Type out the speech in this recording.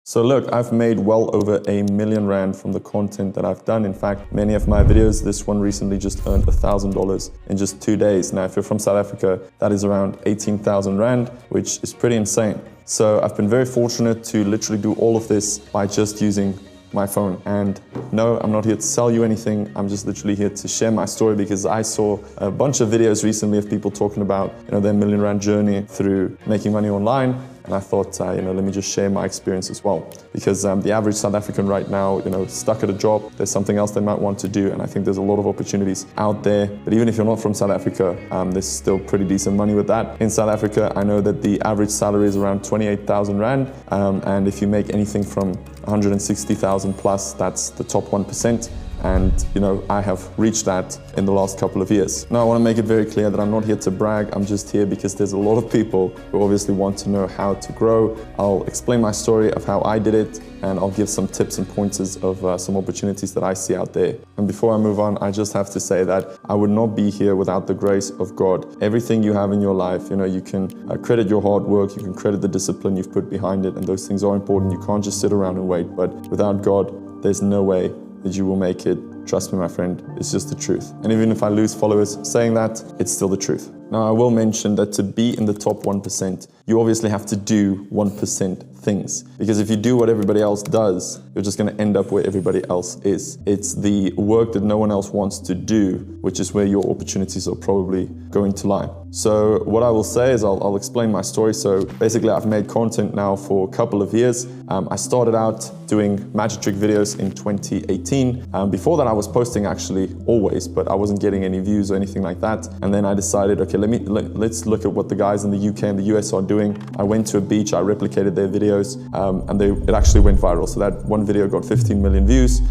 So look, I've made well over R1,000,000 from the content that I've done. In fact, many of my videos, this one recently just earned $1,000 in just 2 days. Now, if you're from South Africa, that is around 18,000 Rand, which is pretty insane. So I've been very fortunate to literally do all of this by just using my phone. And no, I'm not here to sell you anything. I'm just literally here to share my story because I saw a bunch of videos recently of people talking about, their R1,000,000 journey through making money online. And I thought, let me just share my experience as well. Because the average South African right now, stuck at a job, there's something else they might want to do. And I think there's a lot of opportunities out there. But even if you're not from South Africa, there's still pretty decent money with that. In South Africa, I know that the average salary is around 28,000 Rand. And if you make anything from 160,000 plus, that's the top 1%. And I have reached that in the last couple of years. Now I want to make it very clear that I'm not here to brag. I'm just here because there's a lot of people who obviously want to know how to grow. I'll explain my story of how I did it, and I'll give some tips and pointers of some opportunities that I see out there. And before I move on, I just have to say that I would not be here without the grace of God. Everything you have in your life, you can credit your hard work, you can credit the discipline you've put behind it, and those things are important. You can't just sit around and wait, but without God, there's no way that you will make it. Trust me, my friend, it's just the truth. And even if I lose followers saying that, it's still the truth. Now, I will mention that to be in the top 1%, you obviously have to do 1% things. Because if you do what everybody else does, you're just going to end up where everybody else is. It's the work that no one else wants to do, which is where your opportunities are probably going to lie. So what I will say is I'll explain my story. So basically, I've made content now for a couple of years. I started out doing magic trick videos in 2018. Before that, I was posting actually always, but I wasn't getting any views or anything like that. And then I decided, okay, let's look at what the guys in the UK and the US are doing. I went to a beach, I replicated their videos, and it actually went viral. So that one video got 15 million views.